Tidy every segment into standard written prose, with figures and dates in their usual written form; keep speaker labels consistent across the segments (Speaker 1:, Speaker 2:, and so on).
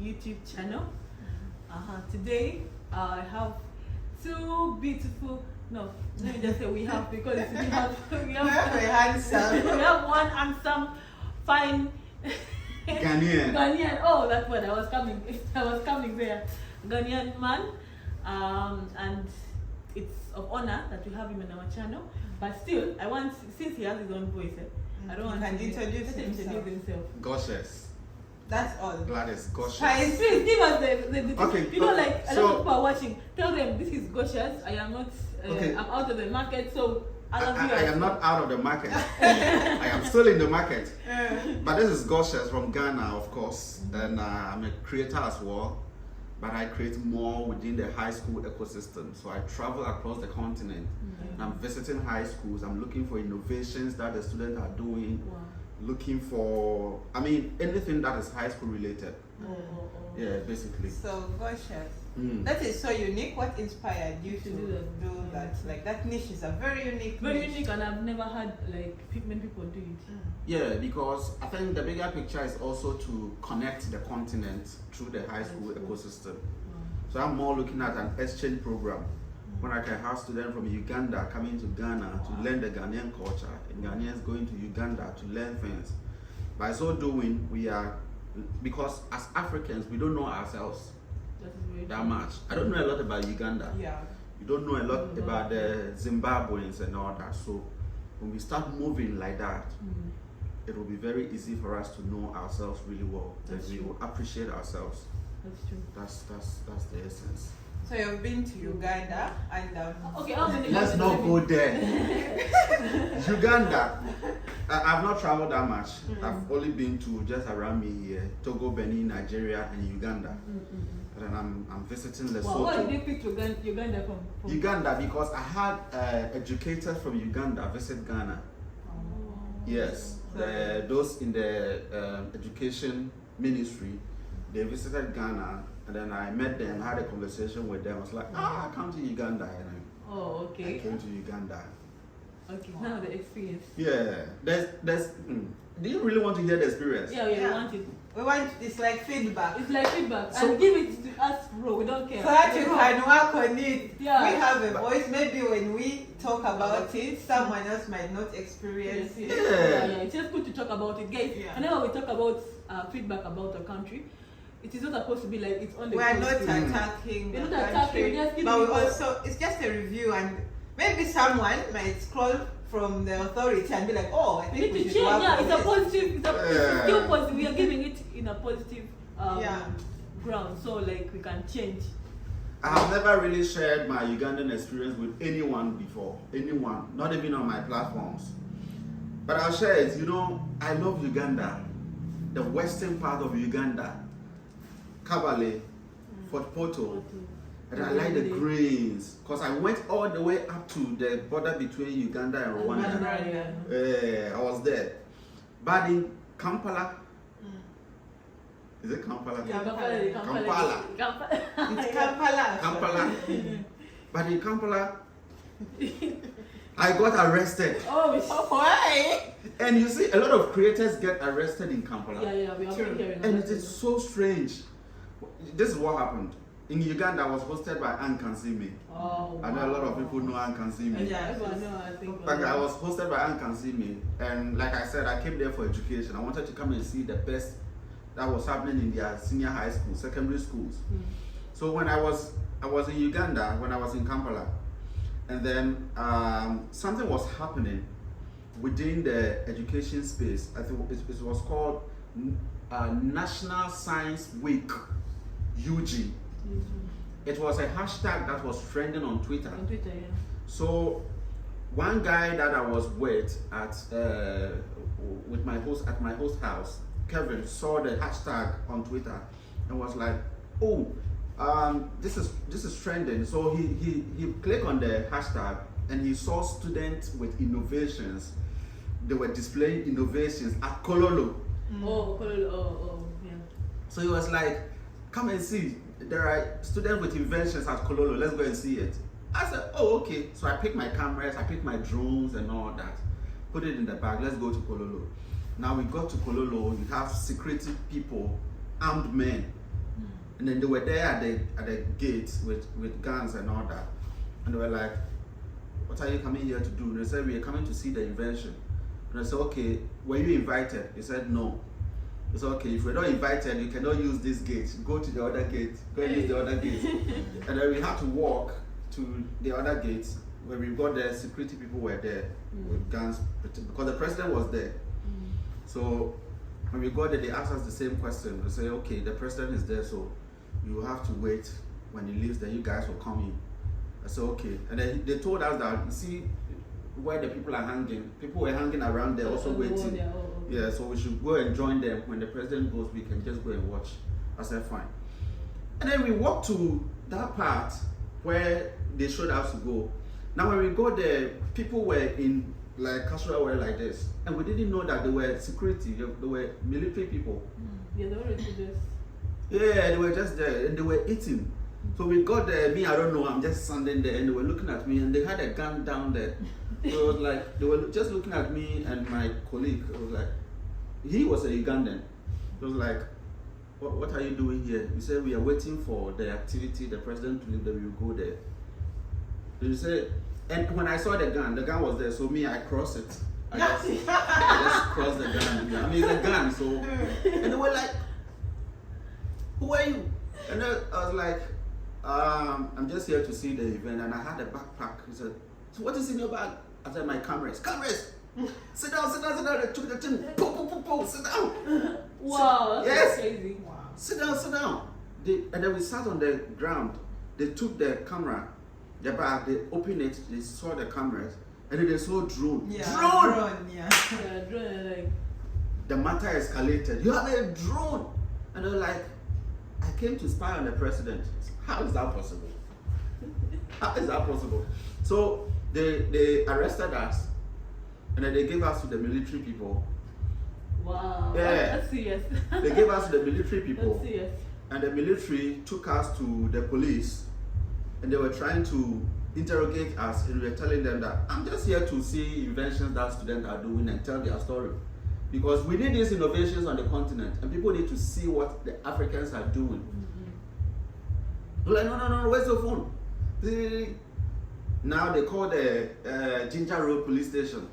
Speaker 1: YouTube channel. Today I have two beautiful. No, let me just say we have because we have
Speaker 2: very handsome.
Speaker 1: we have one handsome, fine Ghanaian. Oh, that's what I was coming. I was coming there. Ghanaian man, and it's of honor that we have him on our channel. But still, I want, since he has his own voice, I don't want
Speaker 2: to introduce
Speaker 1: himself.
Speaker 3: Gorgeous.
Speaker 2: That's all.
Speaker 3: Gladys, gorgeous.
Speaker 1: Please give us the
Speaker 3: okay.
Speaker 1: You know, like a lot of people are watching. Tell them this is gorgeous. I am not. I'm out of the market, so
Speaker 3: I am not out of the market. I am still in the market. But this is gorgeous from Ghana, of course, and I'm a creator as well. But I create more within the high school ecosystem. So I travel across the continent. And I'm visiting high schools. I'm looking for innovations that the students are doing.
Speaker 1: Wow.
Speaker 3: Looking for, I mean, anything that is high school related. Yeah, basically.
Speaker 2: So gorgeous. That is so unique. What inspired you to do that? Like that niche is a very unique.
Speaker 1: Very unique, and I've never had like many people do it.
Speaker 3: Yeah, because I think the bigger picture is also to connect the continent through the high school ecosystem. So I'm more looking at an exchange program when I can have students from Uganda coming to Ghana to learn the Ghanaian culture, and Ghanaians going to Uganda to learn things. By so doing, we are, because as Africans, we don't know ourselves that much. I don't know a lot about Uganda.
Speaker 2: Yeah.
Speaker 3: You don't know a lot about the Zimbabweans and all that. So when we start moving like that, it will be very easy for us to know ourselves really well.
Speaker 1: That's
Speaker 3: we
Speaker 1: true.
Speaker 3: will appreciate ourselves.
Speaker 1: That's true.
Speaker 3: That's the essence.
Speaker 2: So you've been to Uganda and
Speaker 1: okay, how many
Speaker 3: let's not go there. Uganda, I've not traveled that much. I've only been to just around me here, Togo, Benin, Nigeria, and Uganda. And I'm visiting Lesotho.
Speaker 1: Wow, why did you pick Uganda from?
Speaker 3: Uganda, because I had educators from Uganda visit Ghana. Yes, those in the education ministry, they visited Ghana, and then I met them, had a conversation with them. I was like, I come to Uganda, and
Speaker 1: okay.
Speaker 3: I came to Uganda.
Speaker 1: Okay, now the experience.
Speaker 3: Yeah, there's. Do you really want to hear the experience?
Speaker 1: Yeah, we want it.
Speaker 2: we want, it's like feedback.
Speaker 1: It's like feedback.
Speaker 3: So,
Speaker 1: and give it to us, bro. We don't care.
Speaker 2: So that you can work on it.
Speaker 1: Yeah.
Speaker 2: We have a voice. Maybe when we talk about it, someone else might not experience it.
Speaker 1: Yeah. It's just good to talk about it, guys.
Speaker 2: Yeah.
Speaker 1: Whenever we talk about feedback about a country, it is not supposed to be like it's on the.
Speaker 2: We are not
Speaker 1: country.
Speaker 2: attacking
Speaker 1: We're
Speaker 2: the
Speaker 1: not attacking.
Speaker 2: country, but we also, it's just a review, and maybe someone might scroll from the authority and be like, oh, I think we should
Speaker 1: change.
Speaker 2: work
Speaker 1: Yeah,
Speaker 2: on
Speaker 1: it's a
Speaker 2: this.
Speaker 1: positive. It's still positive. We are giving it in a positive ground, so like we can change.
Speaker 3: I have never really shared my Ugandan experience with anyone before. Anyone, not even on my platforms. But I'll share it. You know, I love Uganda, the western part of Uganda, Kabale, Fort Poto. And I like the greens, because I went all the way up to the border between Uganda and Rwanda. I was there. But in Kampala, is it Kampala?
Speaker 1: Kampala.
Speaker 2: It's Kampala.
Speaker 3: Kampala. But in Kampala, I got arrested.
Speaker 1: Oh,
Speaker 2: Why?
Speaker 3: And you see, a lot of creators get arrested in Kampala.
Speaker 1: Yeah, we are hearing.
Speaker 3: And it is so strange. This is what happened. In Uganda, I was hosted by Ann Kansimi.
Speaker 1: Oh,
Speaker 3: I know a lot of people know Ann Kansimi.
Speaker 1: Yeah, everyone know. I think.
Speaker 3: But I was hosted by Ann Kansimi, and like I said, I came there for education. I wanted to come and see the best that was happening in their senior high school, secondary schools. So when I was in Uganda, when I was in Kampala, and then something was happening within the education space. I think it was called National Science Week, UG. It was a hashtag that was trending on Twitter.
Speaker 1: On Twitter, yeah.
Speaker 3: So one guy that I was with at my host house, Kevin, saw the hashtag on Twitter and was like, "Oh, this is trending." So he clicked on the hashtag and he saw students with innovations. They were displaying innovations at Kololo.
Speaker 1: Oh, yeah.
Speaker 3: So he was like, "Come and see. There are students with inventions at Kololo. Let's go and see it." I said, "Oh, okay." So I picked my cameras, I picked my drones and all that. Put it in the bag. Let's go to Kololo. Now we got to Kololo. You have security people, armed men, And then they were there at the gate with guns and all that. And they were like, what are you coming here to do? And they said, we are coming to see the invention. And I said, okay, were you invited? He said, no. I said, okay, if we're not invited, you cannot use this gate. Go to the other gate. Go and use the other gate. And then we had to walk to the other gates. When we got there, security people were there with guns because the president was there. So when we got there, they asked us the same question. They said, okay, the president is there, so you have to wait. When he leaves, then you guys will come in. I said, okay. And then they told us that, you see where the people are hanging. People were hanging around there also waiting. Yeah, so we should go and join them. When the president goes, we can just go and watch. I said, fine. And then we walked to that part where they showed us to go. Now when we got there, people were in like casual wear like this. And we didn't know that they were security, they were military people.
Speaker 1: Yeah, they were just...
Speaker 3: Yeah, they were just there and they were eating. So we got there, me, I don't know, I'm just standing there and they were looking at me and they had a gun down there. So it was like, they were just looking at me and my colleague. It was like, he was a Ugandan. It was like, what are you doing here? We said, we are waiting for the activity, the president to leave, then we will go there. He said, and when I saw the gun was there, so me, I crossed it. I just crossed the gun. I mean, it's a gun, so. And they were like, who are you? And then I was like, I'm just here to see the event, and I had a backpack. He said, so what is in your bag? I said, my cameras. Cameras! Sit down, sit down, sit down. They took the thing, sit down.
Speaker 1: Wow, that's
Speaker 3: yes.
Speaker 1: crazy.
Speaker 3: Wow. Sit down, sit down. And then we sat on the ground. They took the camera, the bag, they opened it, they saw the cameras, and then they saw drone.
Speaker 2: Yeah,
Speaker 3: drone!
Speaker 2: Yeah,
Speaker 1: drone, like...
Speaker 3: The matter escalated. You have a drone! And they're like, I came to spy on the president. How is that possible? How is that possible? So they arrested us and then they gave us to the military people.
Speaker 1: Wow.
Speaker 3: Yeah.
Speaker 1: That's serious.
Speaker 3: They gave us to the military people.
Speaker 1: That's serious.
Speaker 3: And the military took us to the police and they were trying to interrogate us and we were telling them that I'm just here to see inventions that students are doing and tell their story. Because we need these innovations on the continent and people need to see what the Africans are doing. We're like, no, where's your phone? Now they call the Ginger Road police station.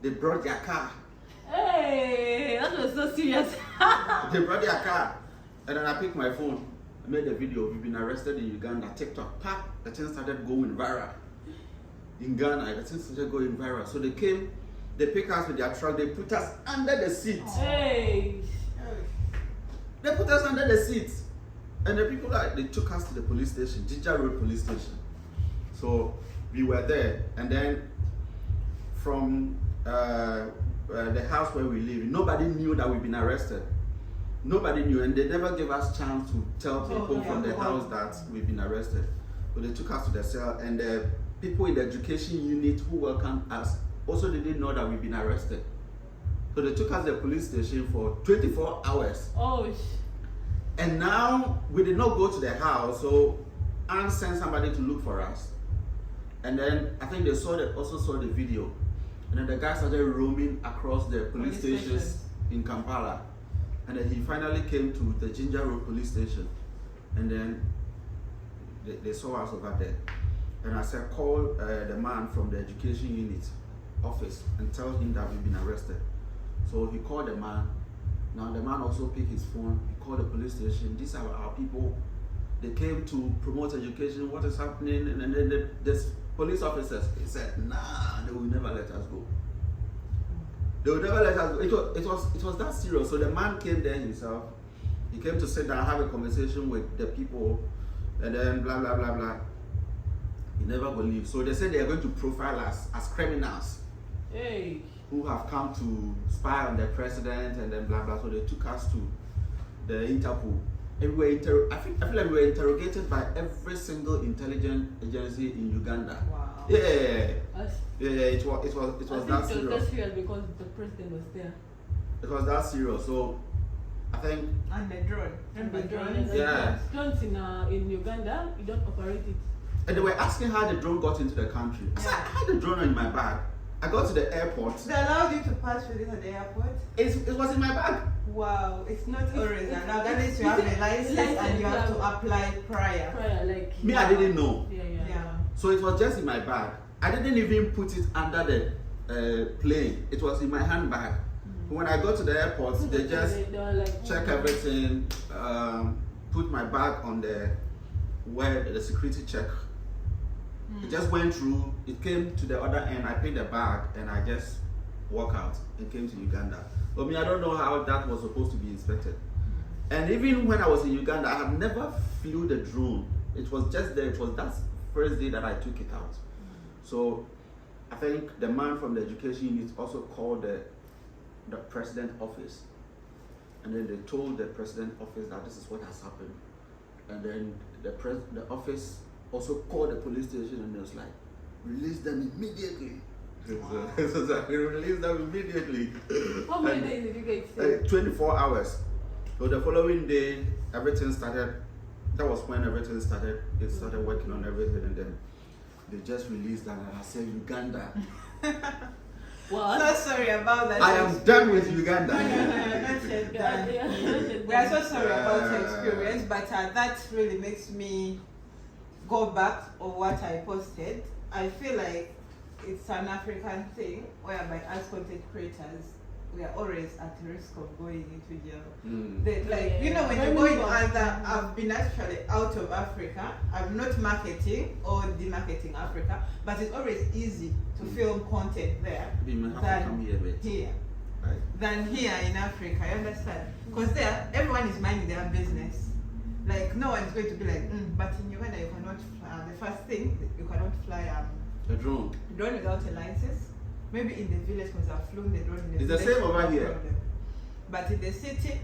Speaker 3: They brought their car.
Speaker 1: Hey, that was so serious.
Speaker 3: They brought their car. And then I picked my phone. I made a video. We've been arrested in Uganda. TikTok. Pap, the thing started going viral. In Ghana, the thing started going viral. So they came, they picked us with their truck, they put us under the seat.
Speaker 1: Hey.
Speaker 3: They put us under the seat. And the people, they took us to the police station, Ginger Road police station. So we were there. And then from the house where we live, nobody knew that we've been arrested. Nobody knew, and they never gave us chance to tell people from the house that we've been arrested. So they took us to the cell, and the people in the education unit who welcomed us also didn't know that we've been arrested. So they took us to the police station for 24 hours.
Speaker 1: Oh.
Speaker 3: And now we did not go to the house, so Anne sent somebody to look for us. And then I think they also saw the video. And then the guy started roaming across the police stations in Kampala. And then he finally came to the Ginger Road police station. And then they saw us over there. And I said, call the man from the education unit office and tell him that we've been arrested. So he called the man. Now the man also picked his phone. He called the police station. These are our people. They came to promote education. What is happening? And then the police officers, they said, nah, they will never let us go. They would never let us go. It was that serious. So the man came there himself. He came to sit down, have a conversation with the people, and then blah blah blah blah. He never will leave. So they said they are going to profile us as criminals.
Speaker 1: Hey.
Speaker 3: Who have come to spy on the president and then blah blah. So they took us to the Interpol. And I feel like we were interrogated by every single intelligence agency in Uganda.
Speaker 2: Wow.
Speaker 3: Yeah, it was that serious.
Speaker 1: It was that serious because the president was there.
Speaker 3: It was that serious. So I think.
Speaker 2: And the drone.
Speaker 3: Yeah.
Speaker 1: Drones in Uganda, you don't operate it.
Speaker 3: And they were asking how the drone got into the country. I said, I had the drone in my bag. I got to the airport.
Speaker 2: They allowed you to pass through this at the airport?
Speaker 3: It was in my bag.
Speaker 2: Wow, it's not always that. Now that is you have a license and you have to apply prior.
Speaker 1: Like
Speaker 3: Me, I didn't know.
Speaker 2: Yeah.
Speaker 3: So it was just in my bag. I didn't even put it under the plane. It was in my handbag. When I got to the airport, they just check everything, put my bag on where the security check. It just went through. It came to the other end. I paid the bag and I just walked out and came to Uganda. But me, I don't know how that was supposed to be inspected. And even when I was in Uganda, I had never flew the drone. It was just there. It was that first day that I took it out. So I think the man from the education unit also called the president office, and then they told the president office that this is what has happened, and then the office also called the police station and it was like, release them immediately.
Speaker 2: Wow.
Speaker 3: So we released them immediately.
Speaker 1: How many days did you get?
Speaker 3: 24 hours. So the following day, everything started. That was when everything started. They started working on everything, and then they just released that, and I said, Uganda.
Speaker 1: What?
Speaker 2: So sorry about that.
Speaker 3: I am done with Uganda.
Speaker 2: Not yet done. We are so sorry about your experience, but that really makes me go back on what I posted. I feel like it's an African thing whereby as content creators, we are always at risk of going into jail. When you're going I've been actually out of Africa. I'm not marketing or demarketing Africa, but it's always easy to film content there than here.
Speaker 3: Right.
Speaker 2: Than here in Africa, you understand? Because there, everyone is minding their business. Like, no one is going to be like, but in Uganda you cannot fly. The first thing, you cannot fly
Speaker 3: A drone.
Speaker 2: drone without a license. Maybe in the village, because I've flown the drone in the
Speaker 3: It's the
Speaker 2: village.
Speaker 3: same over here.
Speaker 2: Problem. But in the city,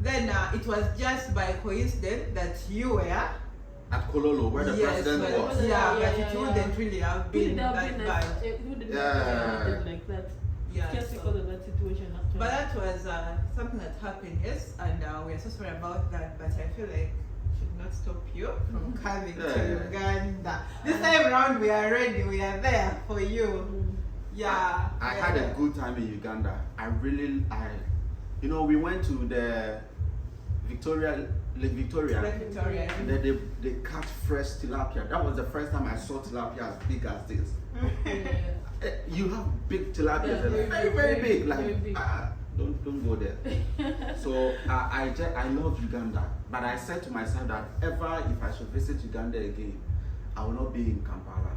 Speaker 2: then it was just by coincidence that you were
Speaker 3: At Kololo, where the president was.
Speaker 2: but it wouldn't really have been that bad.
Speaker 1: It wouldn't
Speaker 3: Yeah.
Speaker 1: have been like that.
Speaker 2: Yeah,
Speaker 1: Just
Speaker 2: so-
Speaker 1: because of that situation. Actually.
Speaker 2: But that was something that happened, yes, and we are so sorry about that. But I feel like it should not stop you from coming to Uganda. This time around, we are ready. We are there for you. Yeah.
Speaker 3: I had a good time in Uganda. We went to the Lake Victoria. And then they catch fresh tilapia. That was the first time I saw tilapia as big as this. You have big tilapia,
Speaker 1: Yeah,
Speaker 3: very, very big. Like,
Speaker 1: very big.
Speaker 3: don't go there. So I love Uganda, but I said to myself that if I should visit Uganda again, I will not be in Kampala.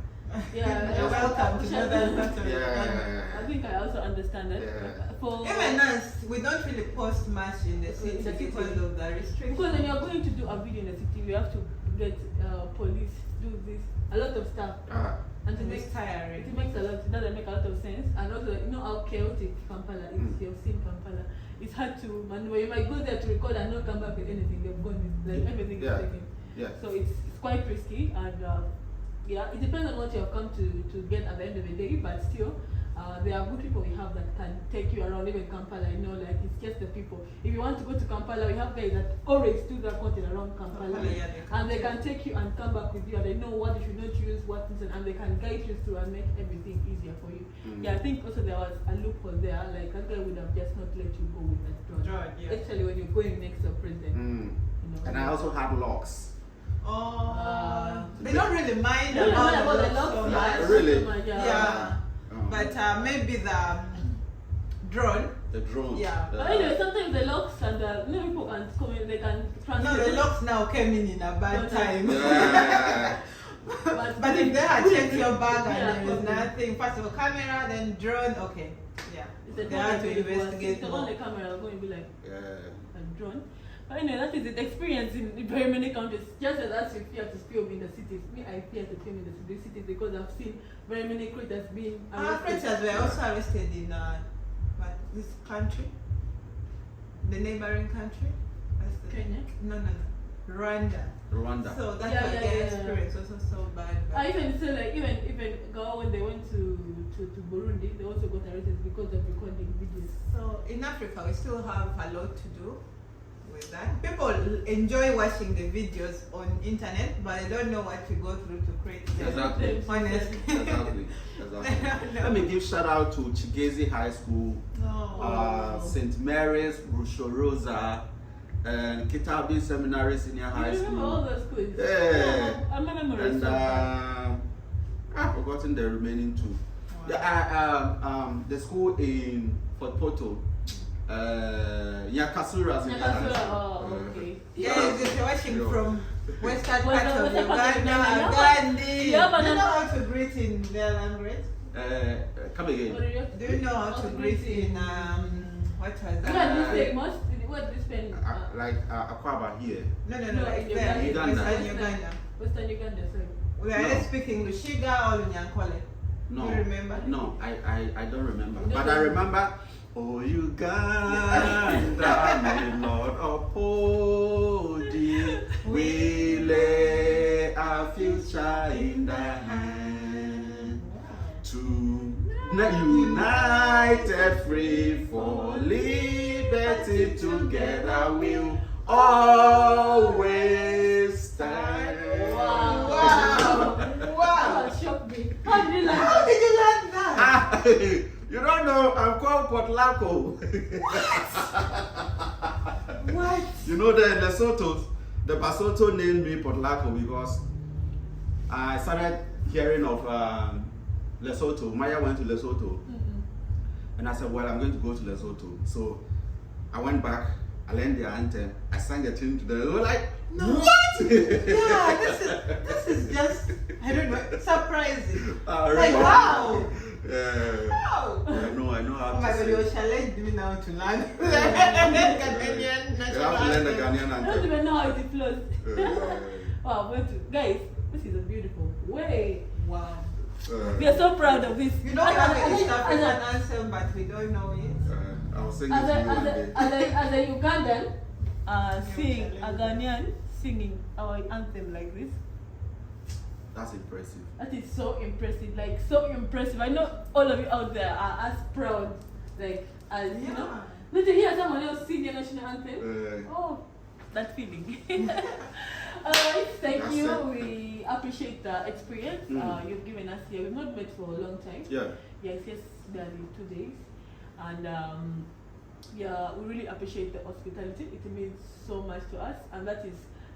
Speaker 2: You're welcome to Northern part of Uganda.
Speaker 1: I think I also understand that.
Speaker 2: Even us, we don't really post much in the city because of the restrictions.
Speaker 1: Because when you're going to do a video in the city, you have to get police, do this, a lot of stuff. And
Speaker 2: And it's tiring.
Speaker 1: It doesn't make a lot of sense. And also, you know how chaotic Kampala is. You've seen Kampala. It's hard to maneuver. You might go there to record and not come back with anything. They've gone with everything is taken.
Speaker 3: Yeah.
Speaker 1: So it's quite risky, and it depends on what you have come to get at the end of the day. But still, there are good people we have that can take you around, even Kampala. It's just the people. If you want to go to Kampala, we have guys that always do that content around Kampala, and they can take you and come back with you, and they know what you should not use, and they can guide you through and make everything easier for you. I think also there was a loophole there. Like that guy would have just not let you go with that drone. Especially when you're going next to a president.
Speaker 3: And I also had locks.
Speaker 2: They don't really mind about the locks so much.
Speaker 3: Really?
Speaker 2: Yeah. But maybe the drone.
Speaker 3: The drone.
Speaker 2: Yeah.
Speaker 1: But anyway, sometimes the locks and people can come in, they can transfer.
Speaker 2: No, the locks now came in a bad time.
Speaker 3: Yeah.
Speaker 2: But if they had checked your bag and there was nothing, first of all camera, then drone, okay. Yeah. They had to investigate.
Speaker 1: The only camera going to be like
Speaker 3: Yeah.
Speaker 1: a drone. But anyway, that is the experience in very many countries. Just as you fear to film in the cities, me, I fear to film in the cities because I've seen very many creators being
Speaker 2: Our creators were also arrested in this country, the neighboring country.
Speaker 1: Kenya?
Speaker 2: No. Rwanda. So that's why their experience was also so bad.
Speaker 1: Even Gao, when they went to Burundi, they also got arrested because of recording videos.
Speaker 2: So in Africa, we still have a lot to do. with that. People enjoy watching the videos on internet, but they don't know what to go through to create them.
Speaker 3: Exactly.
Speaker 2: Honestly.
Speaker 3: Exactly. Let me give shout out to Chigezi High School, St. Mary's, Rosa, and Kitabi Seminary Senior High
Speaker 1: You remember
Speaker 3: School.
Speaker 1: all those schools?
Speaker 3: Yeah.
Speaker 1: I remember
Speaker 3: And I've forgotten the remaining two. The school in Fort Porto, Yakasura Senior High School.
Speaker 1: Oh, okay.
Speaker 2: Yes, if you're watching
Speaker 3: Yeah.
Speaker 2: from western part of
Speaker 1: Western part of
Speaker 2: Uganda,
Speaker 1: Uganda,
Speaker 2: Gandhi, do you
Speaker 1: yeah,
Speaker 2: know
Speaker 1: but
Speaker 2: how to greet in their language?
Speaker 3: Come again.
Speaker 2: Do you know how to greet in what was
Speaker 1: What
Speaker 2: that?
Speaker 1: do you say most? What do you spend?
Speaker 3: Like Akwaba here.
Speaker 2: No,
Speaker 1: No,
Speaker 2: like
Speaker 1: in
Speaker 2: there,
Speaker 3: Uganda.
Speaker 2: Western Uganda.
Speaker 1: Western Uganda, sorry.
Speaker 2: We are
Speaker 3: No.
Speaker 2: either speaking Lushiga or Lunyankole.
Speaker 3: No.
Speaker 2: Do you remember?
Speaker 3: No, I don't remember.
Speaker 1: You don't
Speaker 3: But I
Speaker 1: remember?
Speaker 3: remember, oh Uganda, may Lord uphold thee. We lay our future in thy hand. To united, free for liberty, together we'll always stand.
Speaker 1: Wow.
Speaker 2: Wow.
Speaker 1: That shocked me. How did you like
Speaker 2: How did you learn that?
Speaker 3: Ah, you don't know, I'm called Potlaco.
Speaker 2: What?
Speaker 3: You know the Lesotho, the Basotho named me Potlaco because I started hearing of Lesotho. Maya went to Lesotho. And I said, well, I'm going to go to Lesotho. So I went back, I learned their anthem, I sang a tune to them. They were like,
Speaker 2: No.
Speaker 3: what?
Speaker 2: Yeah, this is just, I don't know, surprising. Like,
Speaker 3: Really?
Speaker 2: wow.
Speaker 3: Yeah.
Speaker 2: Wow.
Speaker 3: I know how
Speaker 2: Oh my
Speaker 3: to
Speaker 2: God,
Speaker 3: sing.
Speaker 2: you challenged me now to learn Ghanaian
Speaker 3: You have
Speaker 2: national
Speaker 3: to learn the
Speaker 2: anthem.
Speaker 3: Ghanaian
Speaker 1: I don't
Speaker 3: anthem.
Speaker 1: even know how it flows.
Speaker 3: Uh,
Speaker 1: Wow, but guys, this is a beautiful way.
Speaker 2: Wow.
Speaker 1: We are so proud of this.
Speaker 2: You don't have an East
Speaker 1: as
Speaker 2: African
Speaker 1: a-
Speaker 2: anthem, but we don't know it.
Speaker 3: I'll sing it
Speaker 1: as
Speaker 3: to
Speaker 1: a,
Speaker 3: you one
Speaker 1: as
Speaker 3: day.
Speaker 1: a, as a, as a Ugandan, seeing a
Speaker 2: challenge.
Speaker 1: Ghanaian singing our anthem like this,
Speaker 3: That's impressive.
Speaker 1: that is so impressive. Like, so impressive. I know all of you out there are as proud, like, as, you know.
Speaker 2: Yeah.
Speaker 1: Not to hear someone else sing the national anthem.
Speaker 3: Uh,
Speaker 1: Oh, that feeling. Alright, thank
Speaker 3: That's
Speaker 1: you.
Speaker 3: it.
Speaker 1: We appreciate the experience you've given us here. We've not met for a long time.
Speaker 3: yeah.
Speaker 1: Yes, barely 2 days. And yeah, we really appreciate the hospitality. It means so much to us, and that is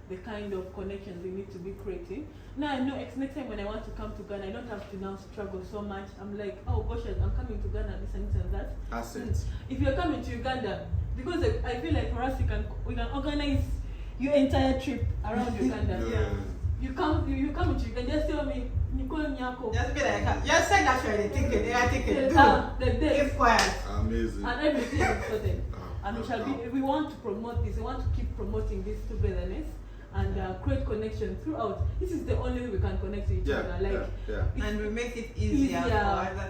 Speaker 1: the kind of connections we need to be creating. Now I know next time when I want to come to Ghana, I don't have to now struggle so much. I'm like, oh gosh, I'm coming to Ghana, this and that.
Speaker 3: That's it.
Speaker 1: If you're coming to Uganda, because I feel like for us we can organize your entire trip around Uganda.
Speaker 2: Yeah.
Speaker 1: You come to Uganda, just tell me, Nicole Nyako.
Speaker 2: Just be like, just send actually ticket, air ticket, do.
Speaker 1: The day.
Speaker 2: Keep quiet.
Speaker 3: Amazing.
Speaker 1: And everything is sorted.
Speaker 3: Ah,
Speaker 1: And we
Speaker 3: ah,
Speaker 1: shall be.
Speaker 3: ah.
Speaker 1: We want to promote this. We want to keep promoting this togetherness and create connection throughout. This is the only way we can connect to each
Speaker 3: Yeah,
Speaker 1: other. Like,
Speaker 3: yeah.
Speaker 1: it's
Speaker 2: And we make it easier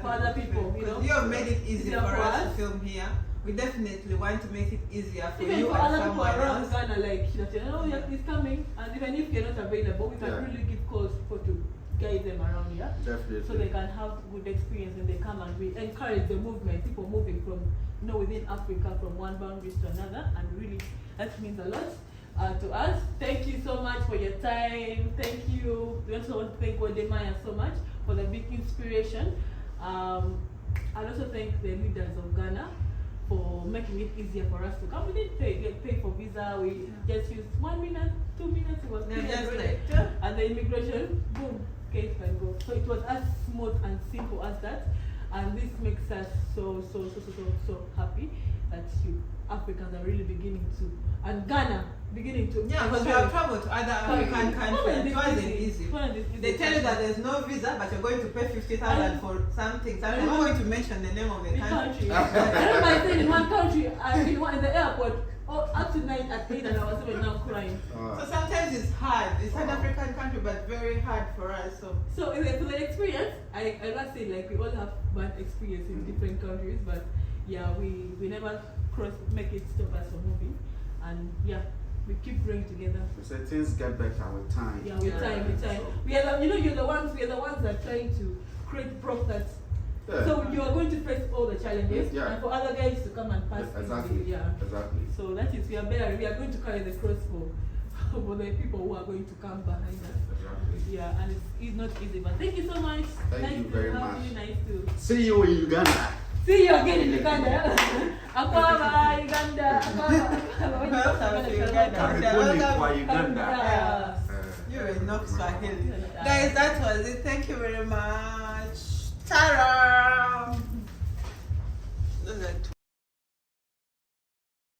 Speaker 2: for other people.
Speaker 1: you know.
Speaker 2: Because you have made it easier
Speaker 1: Easier
Speaker 2: for
Speaker 1: for
Speaker 2: us to
Speaker 1: us.
Speaker 2: film here. We definitely want to make it easier for
Speaker 1: even
Speaker 2: you
Speaker 1: for
Speaker 2: and
Speaker 1: other people
Speaker 2: someone
Speaker 1: around
Speaker 2: else.
Speaker 1: Ghana, like that, you know, yeah, he's coming, and even if you're not available, we can
Speaker 3: Yeah.
Speaker 1: really give calls for to guide them around here.
Speaker 3: Definitely.
Speaker 1: So they can have good experience when they come, and we encourage the movement, people moving from, you know, within Africa from one boundaries to another, and really that means a lot to us. Thank you so much for your time. Thank you. We also want to thank Wodemaya so much for the big inspiration. And also thank the leaders of Ghana for making it easier for us to come. We didn't pay for visa. We just used 1 minute, 2 minutes. It was
Speaker 2: Yeah,
Speaker 1: clear
Speaker 2: just
Speaker 1: already.
Speaker 2: like,
Speaker 1: And the immigration, boom, case can go. So it was as smooth and simple as that. And this makes us so happy that you Africans are really beginning to, and Ghana beginning to.
Speaker 2: Yeah, because we have traveled to other African countries. It wasn't easy. They tell you that there's no visa, but you're going to pay 50,000 for something. I'm not going to mention the name of the
Speaker 1: the
Speaker 2: country.
Speaker 1: country. I remember I stayed in one country, in the airport, up to night at 8, and I was even now crying.
Speaker 2: So sometimes it's hard. It's an African country, but very hard for us.
Speaker 1: So for the experience, I must say, like, we all have bad experience in different countries, but yeah, we never make it stop us from moving, and yeah, we keep growing together.
Speaker 3: We say things get better with time.
Speaker 1: Yeah, with time.
Speaker 3: So,
Speaker 1: We are, you're the ones that are trying to create products
Speaker 3: Yeah.
Speaker 1: So you are going to face all the challenges,
Speaker 3: Yeah.
Speaker 1: and for other guys to come and pass.
Speaker 3: Exactly.
Speaker 1: Into, yeah.
Speaker 3: Exactly.
Speaker 1: So that is we are better. We are going to carry the cross for the people who are going to come behind us.
Speaker 3: Exactly.
Speaker 1: Yeah, and it's not easy, but thank you so much.
Speaker 3: Thank
Speaker 1: nice
Speaker 3: you
Speaker 1: to
Speaker 3: very
Speaker 1: have
Speaker 3: much.
Speaker 1: You. Nice to
Speaker 3: See you in Uganda.
Speaker 1: see you again in Uganda. Akwaba, Uganda.
Speaker 3: Karibuni kwa Uganda.
Speaker 1: Yeah.
Speaker 2: You're in Knox Swahili. Guys, that was it. Thank you very much. Tara.